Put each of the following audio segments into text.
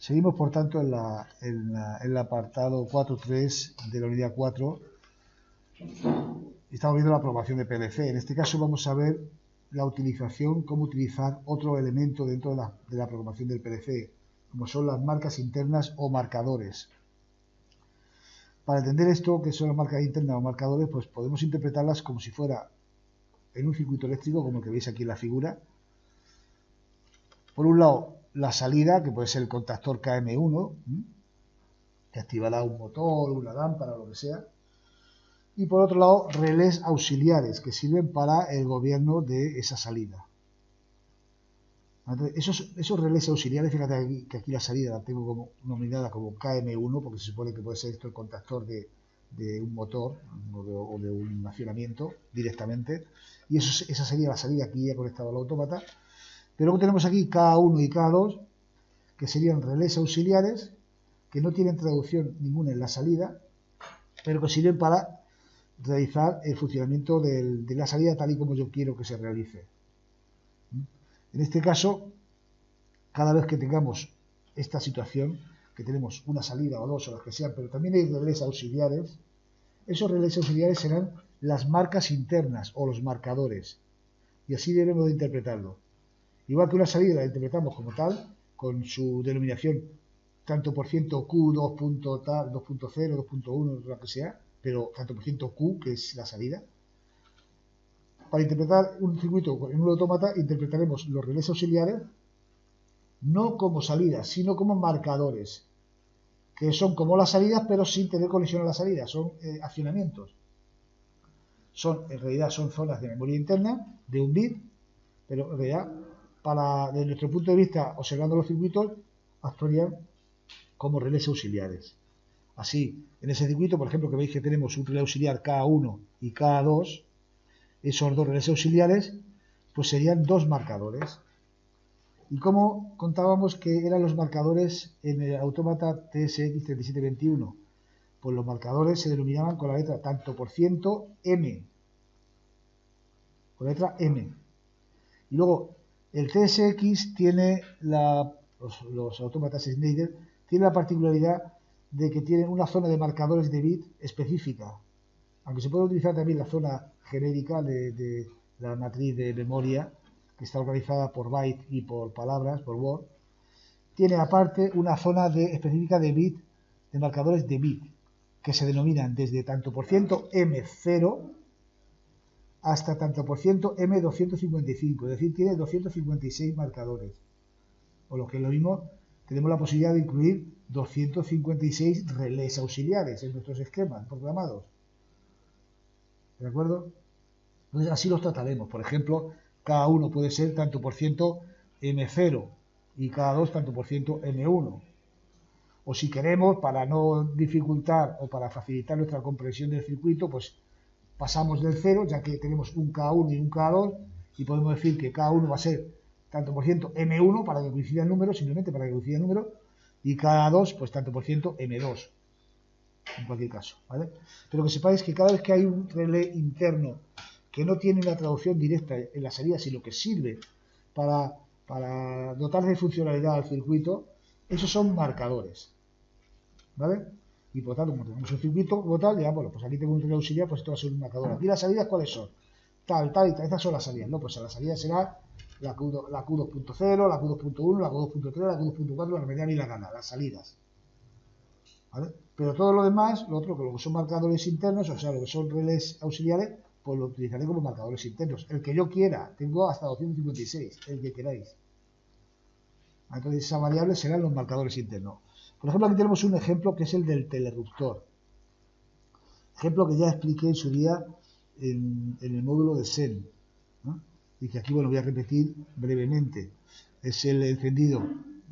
Seguimos, por tanto, en el apartado 4.3 de la unidad 4. Estamos viendo la programación de PLC. En este caso vamos a ver la utilización, cómo utilizar otro elemento dentro de la programación del PLC, como son las marcas internas o marcadores. Para entender esto, que son las marcas internas o marcadores, pues podemos interpretarlas como si fuera en un circuito eléctrico, como el que veis aquí en la figura. Por un lado, la salida, que puede ser el contactor KM1, que activará un motor, una lámpara, lo que sea. Y por otro lado, relés auxiliares, que sirven para el gobierno de esa salida. Entonces, esos relés auxiliares, fíjate que aquí la salida la tengo como nominada como KM1, porque se supone que puede ser esto el contactor de un motor o de un accionamiento directamente. Y esa sería la salida aquí ya conectada al autómata. Pero luego tenemos aquí K1 y K2, que serían relés auxiliares, que no tienen traducción ninguna en la salida, pero que sirven para realizar el funcionamiento de la salida tal y como yo quiero que se realice. En este caso, cada vez que tengamos esta situación, que tenemos una salida o dos o las que sean, pero también hay relés auxiliares, esos relés auxiliares serán las marcas internas o los marcadores, y así debemos de interpretarlo. Igual que una salida la interpretamos como tal, con su denominación tanto por ciento Q, 2.0, 2.1, lo que sea, pero tanto por ciento Q, que es la salida. Para interpretar un circuito en un autómata, interpretaremos los relés auxiliares no como salidas, sino como marcadores, que son como las salidas, pero sin tener conexión a la salida, son accionamientos. En realidad son zonas de memoria interna de un bit, pero en realidad, desde nuestro punto de vista, observando los circuitos, actuarían como relés auxiliares. Así, en ese circuito, por ejemplo, que veis que tenemos un relé auxiliar K1 y K2, esos dos relés auxiliares, pues serían dos marcadores. ¿Y cómo contábamos que eran los marcadores en el autómata TSX3721? Pues los marcadores se denominaban con la letra tanto por ciento M, con la letra M. Y luego, el TSX tiene los autómatas Schneider tienen la particularidad de que tienen una zona de marcadores de bit específica, aunque se puede utilizar también la zona genérica de la matriz de memoria, que está organizada por byte y por palabras, por word. Tiene aparte una zona específica de bit, de marcadores de bit, que se denominan desde tanto por ciento M0 hasta tanto por ciento M255, es decir, tiene 256 marcadores. O lo que es lo mismo, tenemos la posibilidad de incluir 256 relés auxiliares en nuestros esquemas programados. ¿De acuerdo? Entonces así los trataremos. Por ejemplo, cada uno puede ser tanto por ciento M0 y cada dos tanto por ciento M1. O si queremos, para no dificultar o para facilitar nuestra comprensión del circuito, pues pasamos del 0, ya que tenemos un K1 y un K2, y podemos decir que K1 va a ser tanto por ciento M1 para que coincida el número, simplemente para que coincida el número, y K2 pues tanto por ciento M2, en cualquier caso, ¿vale? Pero que sepáis que cada vez que hay un relé interno que no tiene una traducción directa en la salida, sino que sirve para dotar de funcionalidad al circuito, esos son marcadores, ¿vale? Y por tanto, como tenemos un circuito como tal, ya, bueno, pues aquí tengo un relé auxiliar, pues esto va a ser un marcador. Aquí las salidas, ¿cuáles son? Tal y tal, estas son las salidas, ¿no? Pues a la salida será la Q2.0, la Q2.1, la Q2.3, la Q2.4, la que me dé a mí la gana, las salidas, ¿vale? Pero todo lo demás, lo que son marcadores internos, o sea, lo que son relés auxiliares, pues lo utilizaré como marcadores internos. El que yo quiera, tengo hasta 256, el que queráis. Entonces esa variable serán los marcadores internos. Por ejemplo, aquí tenemos un ejemplo que es el del teleruptor. Ejemplo que ya expliqué en su día en el módulo de SEN, ¿no? Y que aquí, bueno, voy a repetir brevemente. Es el encendido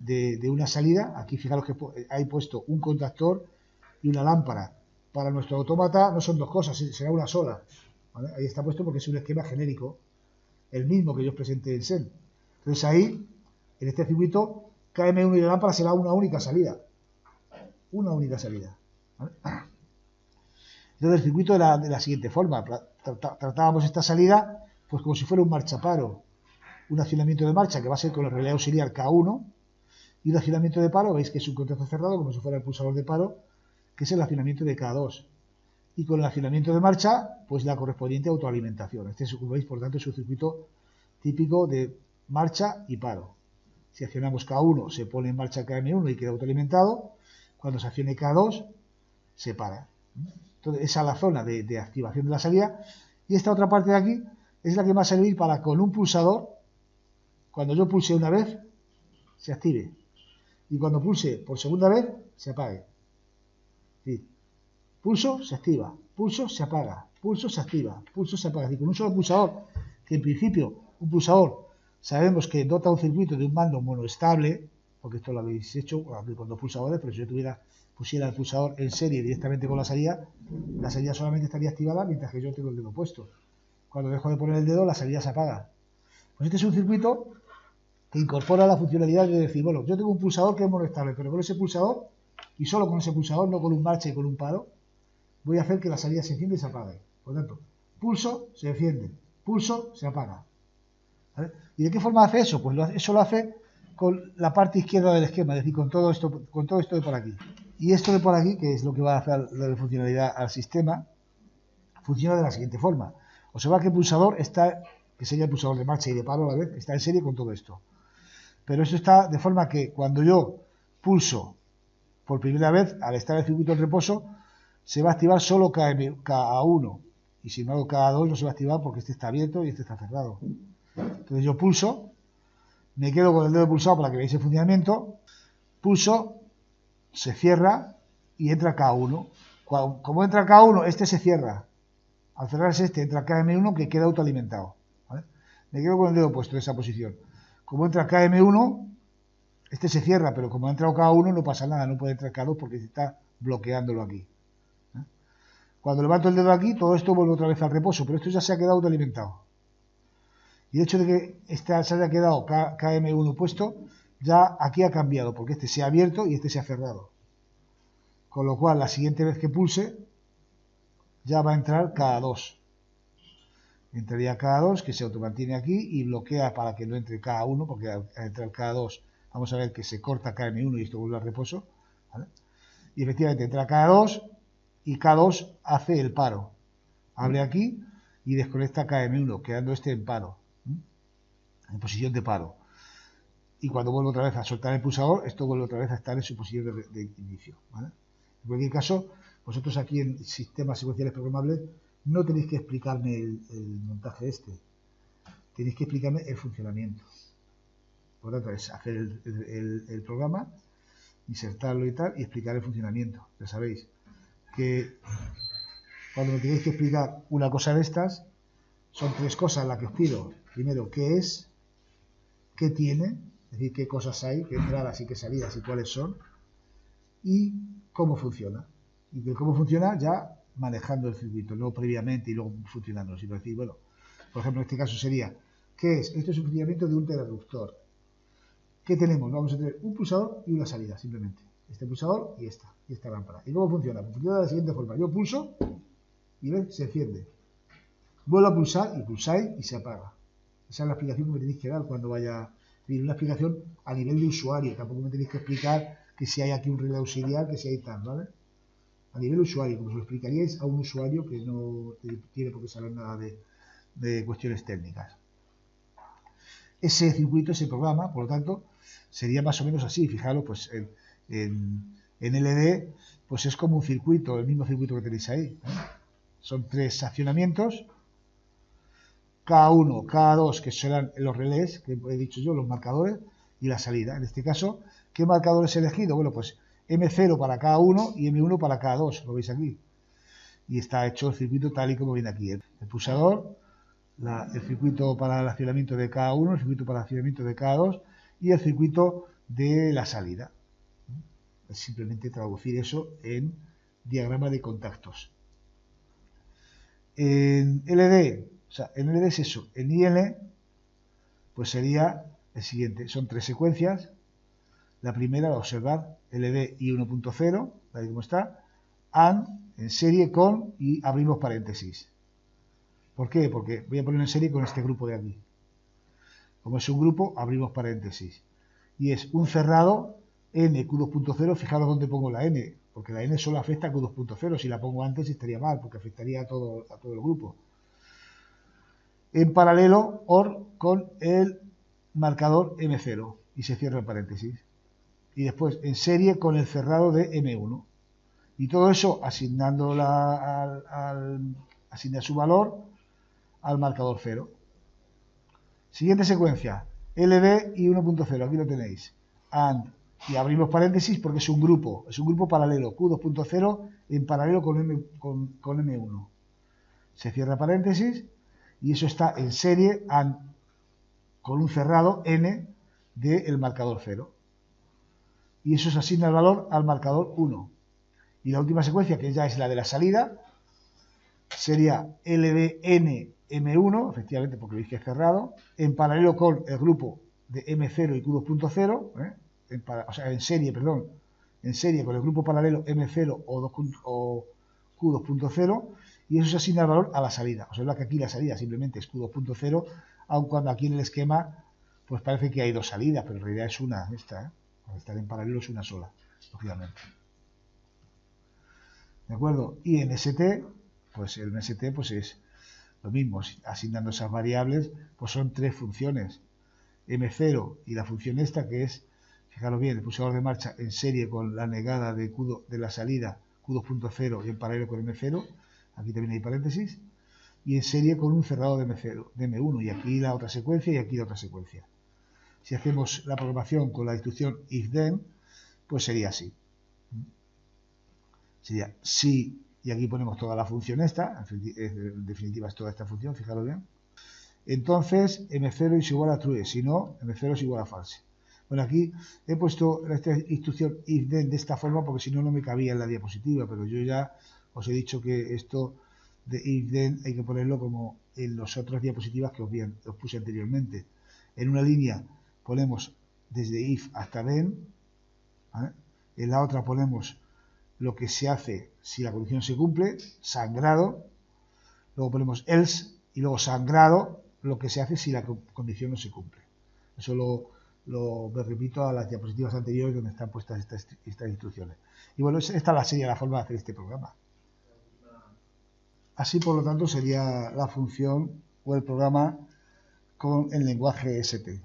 de una salida. Aquí fijaros que hay puesto un contactor y una lámpara. Para nuestro autómata no son dos cosas, será una sola, ¿vale? Ahí está puesto porque es un esquema genérico, el mismo que yo os presenté en SEN. Entonces ahí, en este circuito, KM1 y la lámpara será una única salida. Una única salida, ¿vale? Entonces el circuito de la siguiente forma. Tratábamos esta salida pues como si fuera un marchaparo, un accionamiento de marcha que va a ser con el relé auxiliar K1, Y el accionamiento de paro, veis que es un contacto cerrado, como si fuera el pulsador de paro, que es el accionamiento de K2. Y con el accionamiento de marcha, pues la correspondiente autoalimentación. Este, como veis, por tanto, es un circuito típico de marcha y paro. Si accionamos K1, se pone en marcha KM1 y queda autoalimentado. Cuando se accione K2, se para. Entonces, esa es la zona de activación de la salida. Y esta otra parte de aquí es la que va a servir para, con un pulsador, cuando yo pulse una vez, se active. Y cuando pulse por segunda vez, se apague. ¿Sí? Pulso, se activa. Pulso, se apaga. Pulso, se activa. Pulso, se apaga. Y con un solo pulsador, que en principio, un pulsador, sabemos que dota un circuito de un mando monoestable, porque esto lo habéis hecho con dos pulsadores, pero si yo pusiera el pulsador en serie directamente con la salida solamente estaría activada mientras que yo tengo el dedo puesto. Cuando dejo de poner el dedo, la salida se apaga. Pues este es un circuito que incorpora la funcionalidad de decir, bueno, yo tengo un pulsador que es monoestable, pero con ese pulsador, y solo con ese pulsador, no con un marcha y con un paro, voy a hacer que la salida se encienda y se apague. Por lo tanto, pulso, se enciende. Pulso, se apaga. ¿Vale? ¿Y de qué forma hace eso? Pues eso lo hace con la parte izquierda del esquema, es decir, con todo esto de por aquí. Y esto de por aquí, que es lo que va a hacer la funcionalidad al sistema, funciona de la siguiente forma. Observa que el pulsador está, que sería el pulsador de marcha y de paro a la vez, está en serie con todo esto. Pero esto está de forma que cuando yo pulso por primera vez, al estar el circuito en reposo, se va a activar solo KA1. Y sin embargo, KA2 no se va a activar porque este está abierto y este está cerrado. Entonces yo pulso, me quedo con el dedo pulsado para que veáis el funcionamiento, pulso, se cierra y entra K1. Como entra K1, este se cierra. Al cerrarse este, entra KM1 que queda autoalimentado. ¿Vale? Me quedo con el dedo puesto en esa posición. Como entra KM1, este se cierra, pero como ha entrado K1 no pasa nada, no puede entrar K2 porque se está bloqueándolo aquí. Cuando levanto el dedo aquí, todo esto vuelve otra vez al reposo, pero esto ya se ha quedado autoalimentado. Y el hecho de que este se haya quedado KM1 puesto, ya aquí ha cambiado, porque este se ha abierto y este se ha cerrado. Con lo cual, la siguiente vez que pulse, ya va a entrar K2. Entraría K2, que se automantiene aquí y bloquea para que no entre K1, porque al entrar K2, vamos a ver que se corta KM1 y esto vuelve al reposo. ¿Vale? Y efectivamente entra K2 y K2 hace el paro. Abre aquí y desconecta KM1, quedando este en paro, en posición de paro. Y cuando vuelvo otra vez a soltar el pulsador, esto vuelve otra vez a estar en su posición de inicio. ¿Vale? En cualquier caso, vosotros aquí en sistemas secuenciales programables no tenéis que explicarme el montaje este, tenéis que explicarme el funcionamiento. Por lo tanto, es hacer el programa, insertarlo y tal, y explicar el funcionamiento. Ya sabéis que cuando me tenéis que explicar una cosa de estas, son tres cosas las que os pido. Primero, ¿qué es? ¿Qué tiene? Es decir, qué cosas hay, qué entradas y qué salidas y cuáles son. Y cómo funciona. Y de cómo funciona ya manejando el circuito, no previamente y luego funcionando, sino decir, bueno, por ejemplo, en este caso sería, ¿qué es? Esto es un funcionamiento de un interruptor. ¿Qué tenemos? Vamos a tener un pulsador y una salida, simplemente. Este pulsador y esta lámpara. ¿Y cómo funciona? Pues funciona de la siguiente forma. Yo pulso y ¿ves? Se enciende. Vuelvo a pulsar y pulsáis y se apaga. Esa es la explicación que me tenéis que dar cuando vaya a pedir una explicación a nivel de usuario. Tampoco me tenéis que explicar que si hay aquí un relé auxiliar, que si hay tal, ¿vale? A nivel usuario, como se lo explicaríais a un usuario que no tiene por qué saber nada de cuestiones técnicas. Ese circuito, ese programa, por lo tanto, sería más o menos así. Fijaros, pues en LD, pues es como un circuito, el mismo circuito que tenéis ahí. Son tres accionamientos, K1, K2, que serán los relés, que he dicho yo, los marcadores, y la salida. En este caso, ¿qué marcadores he elegido? Bueno, pues M0 para K1 y M1 para K2, lo veis aquí. Y está hecho el circuito tal y como viene aquí. El pulsador, el circuito para el accionamiento de K1, el circuito para el accionamiento de K2 y el circuito de la salida. Es simplemente traducir eso en diagrama de contactos. En LD, o sea, en LD es eso. En IL, pues sería el siguiente. Son tres secuencias. La primera, observar, LD I 1.0, tal como está, AND en serie con, y abrimos paréntesis. ¿Por qué? Porque voy a poner en serie con este grupo de aquí. Como es un grupo, abrimos paréntesis. y es un cerrado n q2.0, fijaros dónde pongo la n, porque la n solo afecta a q2.0, si la pongo antes estaría mal, porque afectaría a todo el grupo. En paralelo OR con el marcador M0 y se cierra el paréntesis. Y después en serie con el cerrado de M1. Y todo eso asignando asigna su valor al marcador 0. Siguiente secuencia, LB y 1.0, aquí lo tenéis. AND, y abrimos paréntesis porque es un grupo paralelo, Q2.0 en paralelo con M1. Se cierra paréntesis y eso está en serie AND con un cerrado N del marcador 0. Y eso se asigna el valor al marcador 1. Y la última secuencia, que ya es la de la salida, sería LBN M1, efectivamente porque veis que es cerrado, en paralelo con el grupo de M0 y Q2.0, o sea, en serie con el grupo paralelo M0 o Q2.0, y eso se asigna el valor a la salida. Os habla que aquí la salida simplemente es Q2.0, aun cuando aquí en el esquema pues parece que hay dos salidas, pero en realidad es una, esta, al estar en paralelo es una sola, lógicamente. ¿De acuerdo? Y en ST, pues el ST pues es lo mismo, asignando esas variables, pues son tres funciones, M0 y la función esta que es, fijaros bien, el pulsador de marcha en serie con la negada de la salida Q2.0 y en paralelo con M0, aquí también hay paréntesis, y en serie con un cerrado de M1, y aquí la otra secuencia y aquí la otra secuencia. Si hacemos la programación con la instrucción if-then, pues sería así. Sería si, y aquí ponemos toda la función esta, en definitiva es toda esta función, fijaros bien. Entonces, M0 es igual a true, si no, M0 es igual a false. Bueno, aquí he puesto esta instrucción if-then de esta forma porque si no, no me cabía en la diapositiva, pero yo ya os he dicho que esto de if-then hay que ponerlo como en las otras diapositivas que os puse anteriormente. En una línea ponemos desde if hasta then, ¿vale? En la otra ponemos lo que se hace si la condición se cumple, sangrado, luego ponemos else y luego sangrado, lo que se hace si la condición no se cumple. Eso lo repito a las diapositivas anteriores donde están puestas estas instrucciones. Y bueno, esta sería la forma de hacer este programa. Así, por lo tanto, sería la función o el programa con el lenguaje ST.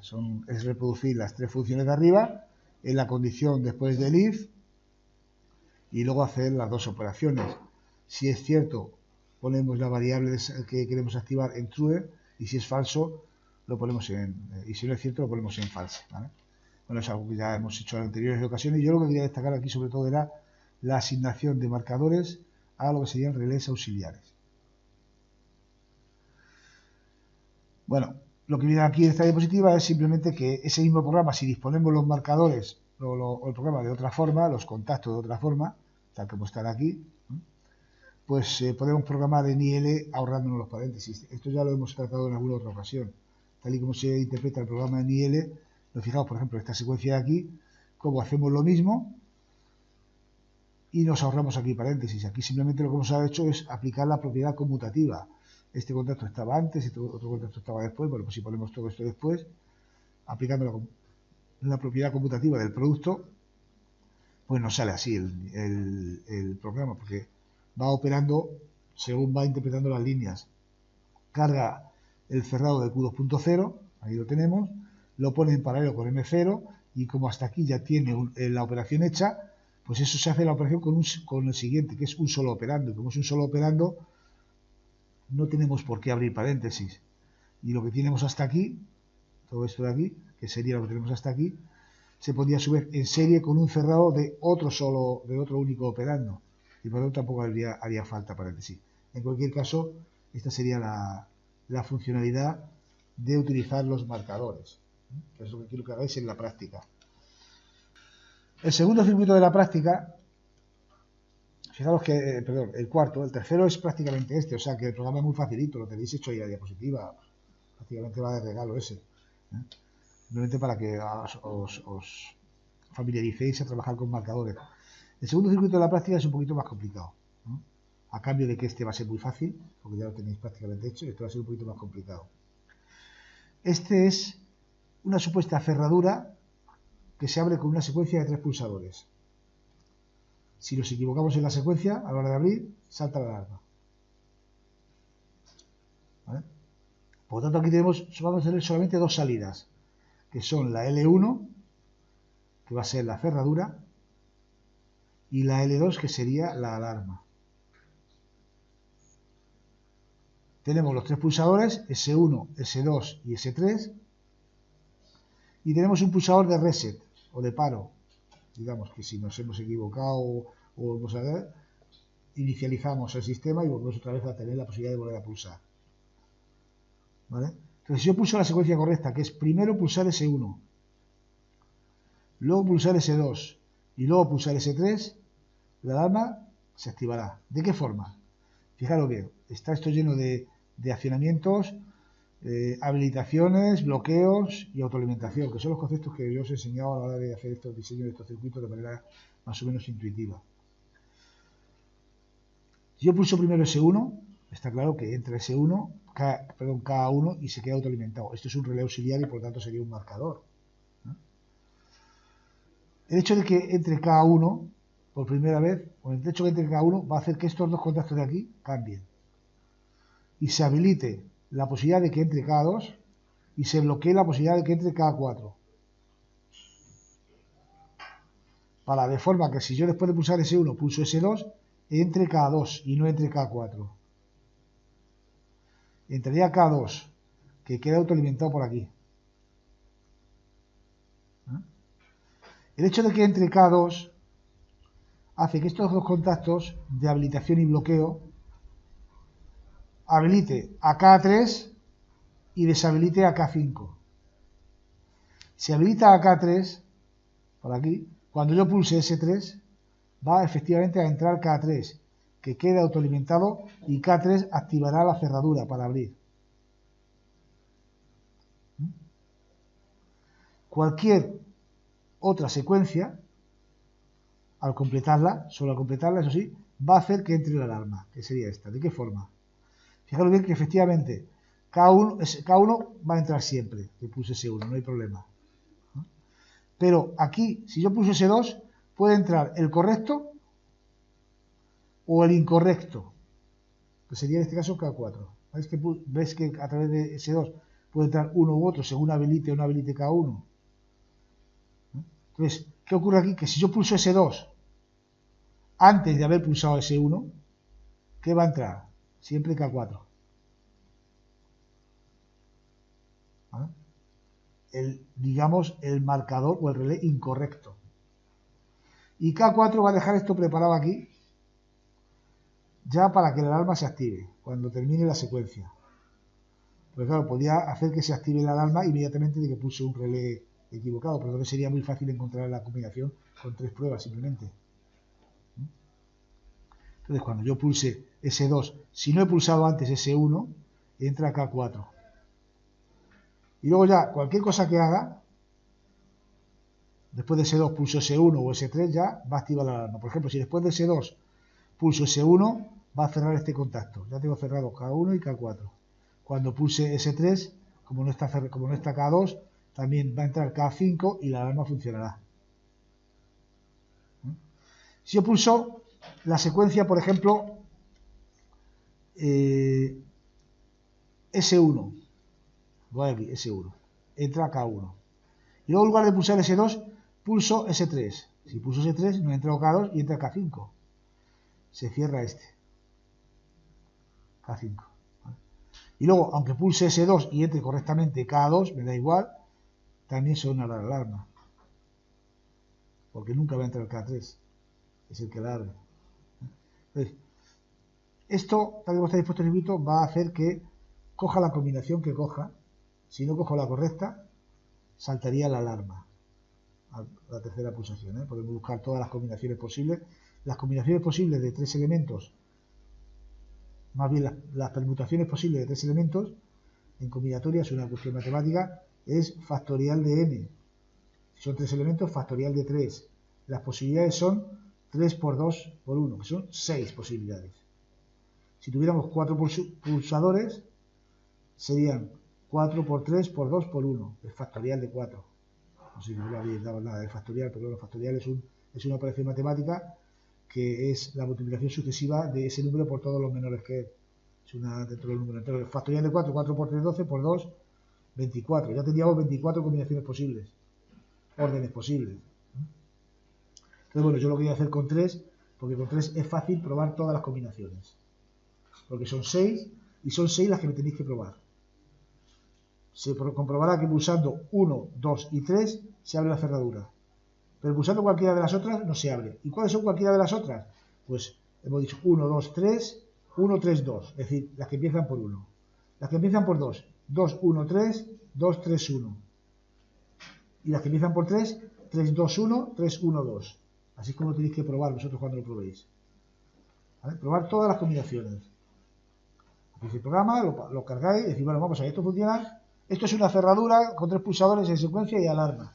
Es reproducir las tres funciones de arriba en la condición después del if y luego hacer las dos operaciones. Si es cierto, ponemos la variable que queremos activar en true y si es falso, lo ponemos y si no es cierto, lo ponemos en false, ¿vale? Bueno, es algo que ya hemos hecho en anteriores ocasiones. Yo lo que quería destacar aquí sobre todo era la asignación de marcadores a lo que serían relés auxiliares. Bueno, lo que viene aquí en esta diapositiva es simplemente que ese mismo programa, si disponemos los marcadores o el programa de otra forma, los contactos de otra forma, tal como están aquí, pues podemos programar en IL ahorrándonos los paréntesis. Esto ya lo hemos tratado en alguna otra ocasión. Tal y como se interpreta el programa en IL, nos fijamos, por ejemplo, en esta secuencia de aquí, cómo hacemos lo mismo y nos ahorramos aquí paréntesis. Aquí simplemente lo que hemos hecho es aplicar la propiedad conmutativa. Este contacto estaba antes, este otro contacto estaba después. Bueno, pues si ponemos todo esto después, aplicando la propiedad conmutativa del producto, pues nos sale así el programa, porque va operando según va interpretando las líneas. Carga el cerrado del Q2.0, ahí lo tenemos, lo pone en paralelo con M0 y como hasta aquí ya tiene la operación hecha, pues eso se hace la operación con el siguiente, que es un solo operando. Y como es un solo operando, no tenemos por qué abrir paréntesis. Y lo que tenemos hasta aquí, todo esto de aquí, que sería lo que tenemos hasta aquí, se podría a su vez en serie con un cerrado de otro único operando. Y por lo tanto tampoco haría falta paréntesis. En cualquier caso, esta sería la funcionalidad de utilizar los marcadores, que es lo que quiero que hagáis en la práctica. El segundo circuito de la práctica, fijaros que, el tercero es prácticamente este, o sea que el programa es muy facilito, lo tenéis hecho ahí en la diapositiva, prácticamente va de regalo ese. Simplemente para que os familiaricéis a trabajar con marcadores. El segundo circuito de la práctica es un poquito más complicado, ¿no? A cambio de que este va a ser muy fácil, porque ya lo tenéis prácticamente hecho, y este va a ser un poquito más complicado. Este es una supuesta cerradura que se abre con una secuencia de 3 pulsadores. Si nos equivocamos en la secuencia, a la hora de abrir, salta la alarma. ¿Vale? Por lo tanto, aquí vamos a tener solamente 2 salidas, que son la L1, que va a ser la cerradura, y la L2, que sería la alarma. Tenemos los 3 pulsadores, S1, S2 y S3, y tenemos un pulsador de reset, o de paro. Digamos que si nos hemos equivocado o vamos a ver, inicializamos el sistema y volvemos otra vez a tener la posibilidad de volver a pulsar. ¿Vale? Entonces, si yo pulso la secuencia correcta, que es primero pulsar S1, luego pulsar S2 y luego pulsar S3, la alarma se activará. ¿De qué forma? Fijaros bien, está esto lleno de accionamientos, habilitaciones, bloqueos y autoalimentación, que son los conceptos que yo os he enseñado a la hora de hacer estos diseños de estos circuitos de manera más o menos intuitiva. Si yo pulso primero S1, está claro que entra S1, K1 y se queda autoalimentado. Esto es un relé auxiliar y por lo tanto sería un marcador, ¿no? El hecho de que entre K1 por primera vez, o el hecho de que entre K1 va a hacer que estos 2 contactos de aquí cambien y se habilite la posibilidad de que entre K2 y se bloquee la posibilidad de que entre K4. De forma que si yo después de pulsar S1 pulso S2, entre K2 y no entre K4. Entraría K2, que queda autoalimentado por aquí. El hecho de que entre K2 hace que estos 2 contactos de habilitación y bloqueo habilite a K3 y deshabilite a K5. Si habilita a K3, por aquí, cuando yo pulse S3, va efectivamente a entrar K3, que queda autoalimentado, y K3 activará la cerradura para abrir. Cualquier otra secuencia, al completarla, solo al completarla, eso sí, va a hacer que entre la alarma, que sería esta. ¿De qué forma? Fijaros bien que efectivamente K1 va a entrar siempre, que pulse S1, no hay problema. Pero aquí, si yo pulso S2, puede entrar el correcto o el incorrecto, que sería en este caso K4. ¿Ves que a través de S2 puede entrar uno u otro según habilite o no habilite K1? Entonces, ¿qué ocurre aquí? Que si yo pulso S2 antes de haber pulsado S1, ¿qué va a entrar? Siempre K4. ¿Vale? Digamos, el marcador o el relé incorrecto. Y K4 va a dejar esto preparado aquí, ya para que la alarma se active, cuando termine la secuencia. Pues claro, podría hacer que se active la alarma inmediatamente de que pulse un relé equivocado, pero entonces sería muy fácil encontrar la combinación con 3 pruebas simplemente. Entonces, cuando yo pulse S2, si no he pulsado antes S1, entra K4. Y luego ya, cualquier cosa que haga, después de S2 pulso S1 o S3, ya va a activar la alarma. Por ejemplo, si después de S2 pulso S1, va a cerrar este contacto. Ya tengo cerrado K1 y K4. Cuando pulse S3, como no está K2, también va a entrar K5 y la alarma funcionará. Si yo pulso la secuencia, por ejemplo, S1, voy aquí, S1, entra K1. Y luego en lugar de pulsar S2, pulso S3. Si pulso S3, no entra K2 y entra K5. Se cierra este. K5. ¿Vale? Y luego, aunque pulse S2 y entre correctamente K2, me da igual, también suena la alarma. Porque nunca va a entrar K3. Es el que la abre. Entonces, esto, tal como está dispuesto el circuito, va a hacer que coja la combinación que coja. Si no cojo la correcta, saltaría la alarma a la tercera pulsación. Podemos buscar todas las combinaciones posibles. Las combinaciones posibles de 3 elementos, más bien las permutaciones posibles de 3 elementos, en combinatoria es una cuestión matemática, es factorial de n. Si son 3 elementos, factorial de 3. Las posibilidades son 3 por 2 por 1, que son 6 posibilidades. Si tuviéramos 4 pulsadores, serían 4 por 3 por 2 por 1, es factorial de 4. No sé si no habéis dado nada de factorial, pero bueno, factorial es una operación matemática que es la multiplicación sucesiva de ese número por todos los menores que él. Es una dentro del número entero. Factorial de 4, 4 por 3, 12, por 2, 24. Ya tendríamos 24 combinaciones posibles, órdenes posibles. Entonces, bueno, yo lo quería hacer con 3, porque con 3 es fácil probar todas las combinaciones. Porque son 6, y son 6 las que me tenéis que probar. Se comprobará que pulsando 1, 2 y 3 se abre la cerradura. Pero pulsando cualquiera de las otras no se abre. ¿Y cuáles son cualquiera de las otras? Pues hemos dicho 1, 2, 3, 1, 3, 2. Es decir, las que empiezan por 1. Las que empiezan por 2, 2, 1, 3, 2, 3, 1. Y las que empiezan por 3, 3, 2, 1, 3, 1, 2. Así es como tenéis que probar vosotros cuando lo probéis. ¿Vale? Probar todas las combinaciones. Hacéis el programa, lo cargáis y decís, bueno, vamos a ver, esto funciona. Esto es una cerradura con 3 pulsadores en secuencia y alarma.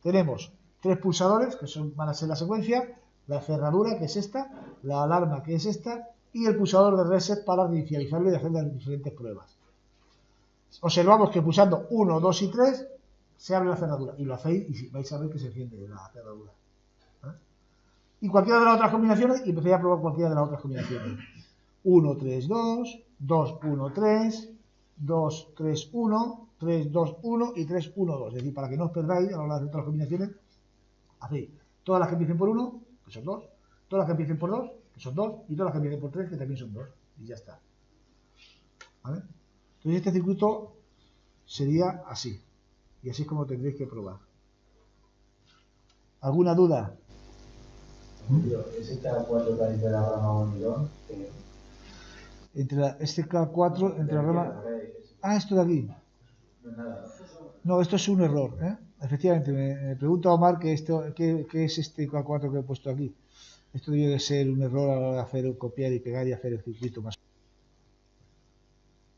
Tenemos 3 pulsadores, que van a ser la secuencia, la cerradura, que es esta, la alarma, que es esta, y el pulsador de reset para reinicializarlo y hacer las diferentes pruebas. Observamos que pulsando 1, 2 y 3 se abre la cerradura. Y lo hacéis y vais a ver que se enciende la cerradura. ¿Vale? Y cualquiera de las otras combinaciones, y empecéis a probar cualquiera de las otras combinaciones. 1, 3, 2, 2, 1, 3, 2, 3, 1, 3, 2, 1 y 3, 1, 2. Es decir, para que no os perdáis a la hora de hacer todas las combinaciones, hacéis todas las que empiecen por 1, que son 2, todas las que empiecen por 2, que son 2, y todas las que empiecen por 3, que también son 2. Y ya está. ¿Vale? Entonces este circuito sería así. Y así es como tendréis que probar. ¿Alguna duda? ¿Ese K4 que dice la rama 1 y 2? Este K4 entre la rama... Ah, esto de aquí. No, esto es un error, ¿eh? Efectivamente, me pregunta Omar que ¿qué es este K4 que he puesto aquí? Esto debe de ser un error a la hora de hacer copiar y pegar y hacer el circuito más.